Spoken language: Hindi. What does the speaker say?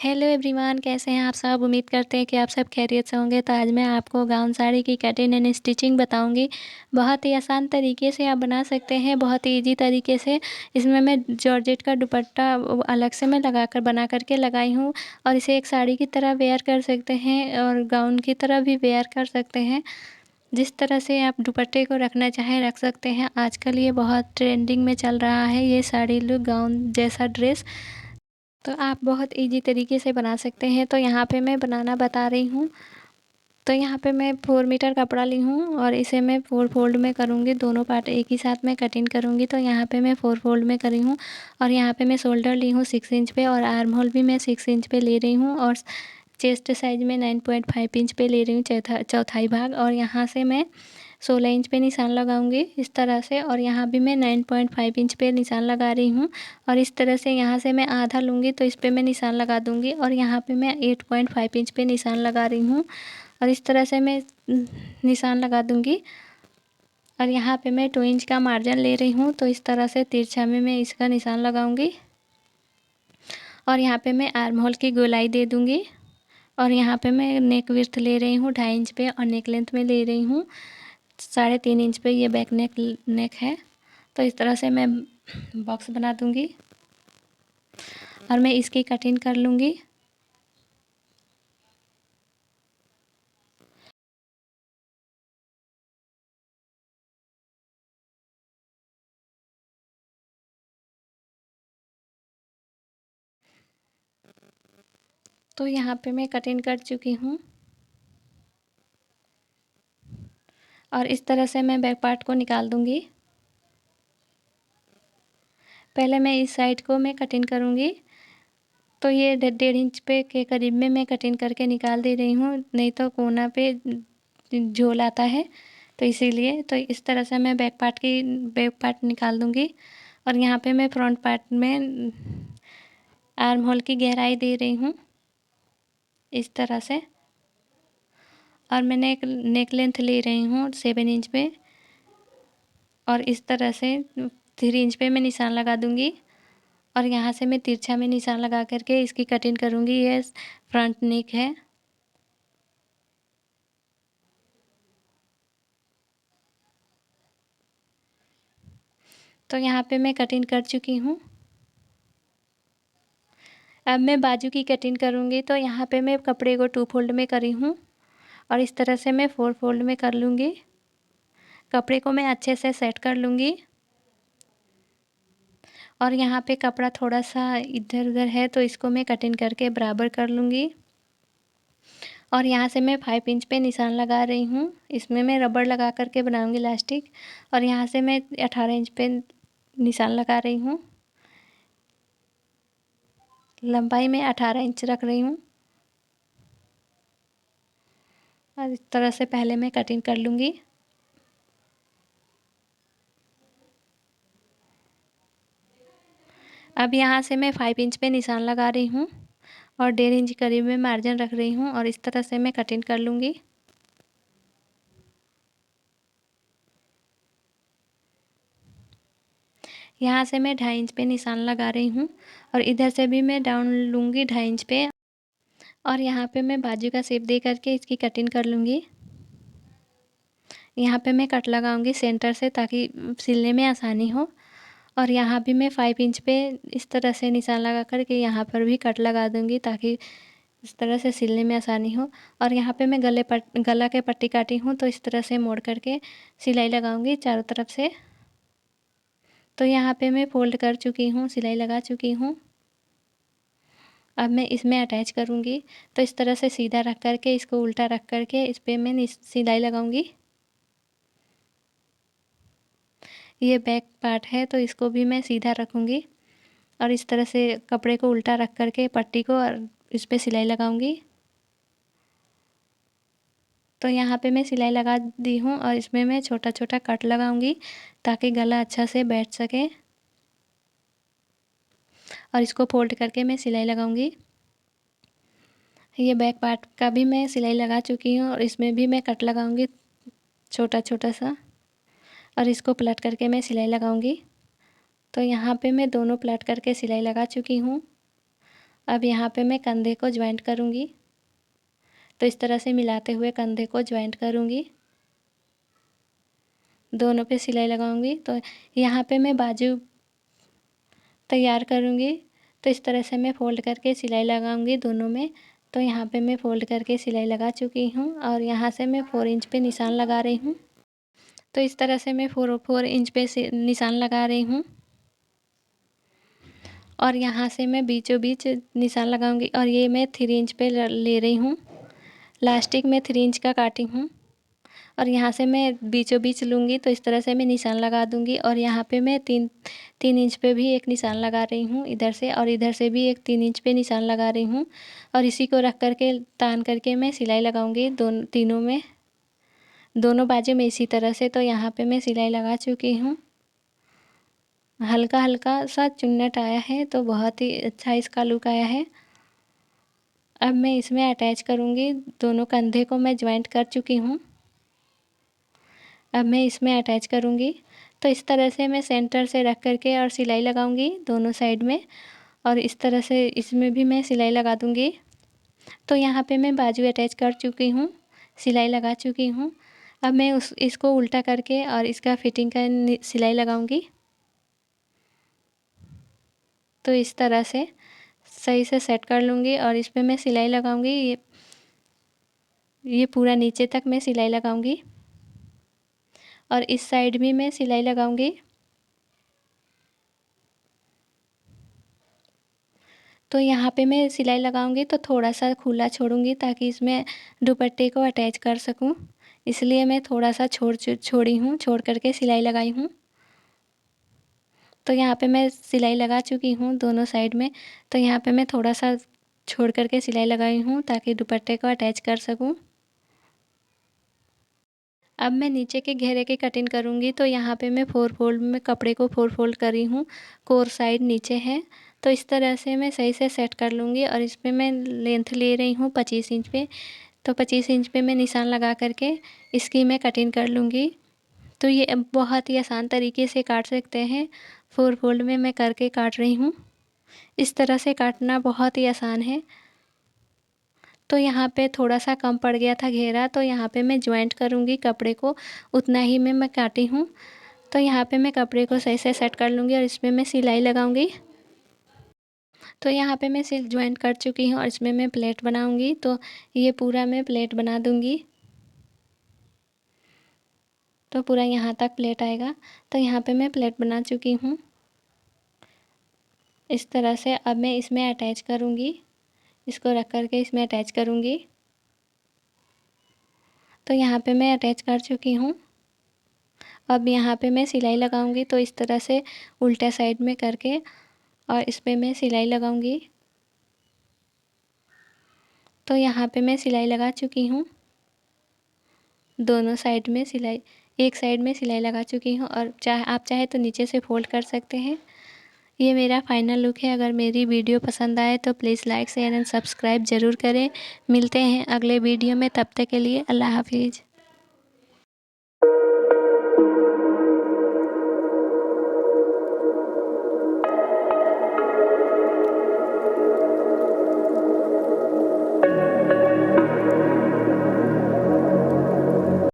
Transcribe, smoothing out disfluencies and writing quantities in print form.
हेलो एवरीवन, कैसे हैं आप सब। उम्मीद करते हैं कि आप सब खैरियत से होंगे। तो आज मैं आपको गाउन साड़ी की कटिंग एंड स्टिचिंग बताऊंगी। बहुत ही आसान तरीके से आप बना सकते हैं, बहुत ही इजी तरीके से। इसमें मैं जॉर्जेट का दुपट्टा अलग से मैं लगा कर बना करके लगाई हूँ, और इसे एक साड़ी की तरह वेयर कर सकते हैं और गाउन की तरह भी वेयर कर सकते हैं। जिस तरह से आप दुपट्टे को रखना चाहें रख सकते हैं। आजकल ये बहुत ट्रेंडिंग में चल रहा है, ये साड़ी लुक गाउन जैसा ड्रेस। तो आप बहुत इजी तरीके से बना सकते हैं। तो यहाँ पे मैं बनाना बता रही हूँ। तो यहाँ पे मैं 4 मीटर कपड़ा ली हूँ और इसे मैं 4 फोल्ड में करूँगी। दोनों पार्ट एक ही साथ में कटिंग करूँगी। तो यहाँ पे मैं 4 फोल्ड में करी हूँ। और यहाँ पे मैं शोल्डर ली हूँ 6 इंच पे, और आर्म होल भी मैं 6 इंच पे ले रही हूँ, और चेस्ट साइज में 9.5 इंच पे ले रही हूँ, चौथाई भाग। और यहाँ से मैं 16 इंच पे निशान लगाऊंगी इस तरह से, और यहाँ भी मैं 9.5 इंच पे निशान लगा रही हूँ। और इस तरह से यहाँ से मैं आधा लूँगी तो इस पे मैं निशान लगा दूँगी, और यहाँ पे मैं 8.5 इंच पे निशान लगा रही हूँ, और इस तरह से मैं निशान लगा दूँगी। और यहाँ पे मैं 2 इंच का मार्जिन ले रही हूँ, तो इस तरह से तिरछा में मैं इसका निशान लगाऊंगी। और यहाँ पे मैं आर्म होल की गोलाई दे दूँगी। और यहाँ पे मैं नेक विड्थ ले रही हूँ 2.5 इंच पे, और नेक लेंथ में ले रही हूँ 3.5 इंच पे। ये बैक नेक है। तो इस तरह से मैं बॉक्स बना दूँगी और मैं इसकी कटिंग कर लूँगी। तो यहाँ पे मैं कटिंग कर चुकी हूँ, और इस तरह से मैं बैक पार्ट को निकाल दूँगी। पहले मैं इस साइड को मैं कटिंग करूँगी। तो ये 1.5 इंच पे के करीब में मैं कटिंग करके निकाल दे रही हूँ, नहीं तो कोना पे झोल आता है। तो इसीलिए तो इस तरह से मैं बैक पार्ट निकाल दूँगी। और यहाँ पे मैं फ्रंट पार्ट में आर्म होल की गहराई दे रही हूँ इस तरह से। और मैंने एक नेक लेंथ ले रही हूँ 7 इंच पे, और इस तरह से 3 इंच पे मैं निशान लगा दूँगी। और यहाँ से मैं तिरछा में निशान लगा करके इसकी कटिंग करूँगी। ये फ्रंट नेक है। तो यहाँ पे मैं कटिंग कर चुकी हूँ। अब मैं बाजू की कटिंग करूँगी। तो यहाँ पे मैं कपड़े को 2 फोल्ड में करी हूँ, और इस तरह से मैं 4 फोल्ड में कर लूँगी। कपड़े को मैं अच्छे से सेट कर लूँगी। और यहाँ पे कपड़ा थोड़ा सा इधर उधर है, तो इसको मैं कटिंग करके बराबर कर लूँगी। और यहाँ से मैं 5 इंच पे निशान लगा रही हूँ। इसमें मैं रबड़ लगा करके बनाऊँगी इलास्टिक। और यहाँ से मैं 18 इंच पे निशान लगा रही हूँ। लंबाई में 18 इंच रख रही हूँ, और इस तरह से पहले मैं कटिंग कर लूँगी। अब यहाँ से मैं 5 इंच पे निशान लगा रही हूँ, और 1.5 इंच करीब में मार्जिन रख रही हूँ, और इस तरह से मैं कटिंग कर लूँगी। यहाँ से मैं 2.5 इंच पे निशान लगा रही हूँ, और इधर से भी मैं डाउन लूँगी 2.5 इंच पे। और यहाँ पे मैं बाजू का शेप दे करके इसकी कटिंग कर लूँगी। यहाँ पे मैं कट लगाऊंगी सेंटर से, ताकि सिलने में आसानी हो। और यहाँ भी मैं 5 इंच पे इस तरह से निशान लगा कर के यहाँ पर भी कट लगा दूँगी, ताकि इस तरह से सिलने में आसानी हो। और यहाँ पे मैं गला के पट्टी काटी हूँ, तो इस तरह से मोड़ करके सिलाई लगाऊंगी चारों तरफ से। तो यहाँ पे मैं फोल्ड कर चुकी हूँ, सिलाई लगा चुकी हूँ। अब मैं इसमें अटैच करूँगी। तो इस तरह से सीधा रख करके इसको उल्टा रख करके इस पर मैं सिलाई लगाऊंगी। ये बैक पार्ट है, तो इसको भी मैं सीधा रखूँगी, और इस तरह से कपड़े को उल्टा रख करके पट्टी को और इस पर सिलाई लगाऊंगी। तो यहाँ पे मैं सिलाई लगा दी हूँ, और इसमें मैं छोटा छोटा कट लगाऊंगी, ताकि गला अच्छा से बैठ सके। और इसको फोल्ड करके मैं सिलाई लगाऊंगी। ये बैक पार्ट का भी मैं सिलाई लगा चुकी हूँ, और इसमें भी मैं कट लगाऊंगी छोटा छोटा सा, और इसको पलट करके मैं सिलाई लगाऊंगी। तो यहाँ पे मैं दोनों पलट करके सिलाई लगा चुकी हूँ, अब यहाँ पे मैं कंधे को जॉइंट करूँगी। तो इस तरह से मिलाते हुए कंधे को जॉइंट करूँगी, दोनों पे सिलाई लगाऊंगी। तो यहाँ पे मैं बाजू तैयार करूँगी। तो इस तरह से मैं फ़ोल्ड करके सिलाई लगाऊंगी दोनों में। तो यहाँ पे मैं फ़ोल्ड करके सिलाई लगा चुकी हूँ और यहाँ से मैं 4 इंच पे निशान लगा रही हूँ। तो इस तरह से मैं 4 इंच पे निशान लगा रही हूँ और यहाँ से मैं बीचों बीच निशान लगाऊंगी और ये मैं 3 इंच पे ले रही हूँ। लास्टिक में 3 इंच का काटी हूँ और यहाँ से मैं बीचों बीच लूँगी। तो इस तरह से मैं निशान लगा दूँगी और यहाँ पे मैं 3 इंच पे भी एक निशान लगा रही हूँ इधर से, और इधर से भी एक 3 इंच पे निशान लगा रही हूँ और इसी को रख करके तान करके मैं सिलाई लगाऊँगी तीनों में, दोनों बाजू में इसी तरह से। तो यहाँ पे मैं सिलाई लगा चुकी हूँ। हल्का हल्का सा चुन्नट आया है, तो बहुत ही अच्छा इसका लुक आया है। अब मैं इसमें अटैच करूँगी, दोनों कंधे को मैं ज्वाइंट कर चुकी हूँ। अब मैं इसमें अटैच करूँगी। तो इस तरह से मैं सेंटर से रख करके और सिलाई लगाऊंगी दोनों साइड में, और इस तरह से इसमें भी मैं सिलाई लगा दूँगी। तो यहाँ पे मैं बाजू अटैच कर चुकी हूँ, सिलाई लगा चुकी हूँ। अब मैं इसको उल्टा करके और इसका फिटिंग का सिलाई लगाऊंगी। तो इस तरह से सही से सेट कर लूँगी और इस पर मैं सिलाई लगाऊंगी। ये पूरा नीचे तक मैं सिलाई लगाऊंगी और इस साइड भी मैं सिलाई लगाऊंगी। तो यहाँ पे मैं सिलाई लगाऊंगी तो थोड़ा सा खुला छोड़ूंगी ताकि इसमें दुपट्टे को अटैच कर सकूं, इसलिए मैं थोड़ा सा छोड़ करके सिलाई लगाई हूँ। तो यहाँ पे मैं सिलाई लगा चुकी हूँ दोनों साइड में। तो यहाँ पे मैं थोड़ा सा छोड़ करके सिलाई लगाई हूँ ताकि दुपट्टे को अटैच कर सकूँ। अब मैं नीचे के घेरे की कटिंग करूँगी। तो यहाँ पे मैं 4 फोल्ड में कपड़े को 4 फोल्ड करी हूँ, कोर साइड नीचे है। तो इस तरह से मैं सही से सेट कर लूँगी और इस पर मैं लेंथ ले रही हूँ 25 इंच पे। तो 25 इंच पे मैं निशान लगा करके इसकी मैं कटिंग कर लूँगी। तो ये बहुत ही आसान तरीके से काट सकते हैं। 4 फोल्ड में मैं करके काट रही हूँ। इस तरह से काटना बहुत ही आसान है। तो यहाँ पे थोड़ा सा कम पड़ गया था घेरा, तो यहाँ पे मैं ज्वाइंट करूँगी कपड़े को, उतना ही मैं काटी हूँ। तो यहाँ पे मैं कपड़े को सही से सेट कर लूँगी और इसमें मैं सिलाई लगाऊँगी। तो यहाँ पे मैं सिल ज्वाइंट कर चुकी हूँ और इसमें मैं प्लेट बनाऊँगी। तो ये पूरा मैं प्लेट बना दूँगी। तो पूरा यहाँ तक प्लेट आएगा। तो यहाँ पे मैं प्लेट बना चुकी हूँ इस तरह से। अब मैं इसमें अटैच करूँगी, इसको रख करके इसमें अटैच करूँगी। तो यहाँ पे मैं अटैच कर चुकी हूँ। अब यहाँ पे मैं सिलाई लगाऊंगी। तो इस तरह से उल्टा साइड में करके और इस पे मैं सिलाई लगाऊंगी। तो यहाँ पे मैं सिलाई लगा चुकी हूँ, दोनों साइड में सिलाई, एक साइड में सिलाई लगा चुकी हूँ। और आप चाहे तो नीचे से फोल्ड कर सकते हैं। ये मेरा फाइनल लुक है। अगर मेरी वीडियो पसंद आए तो please like share and subscribe ज़रूर करें। मिलते हैं अगले वीडियो में, तब तक के लिए अल्लाह हाफिज़।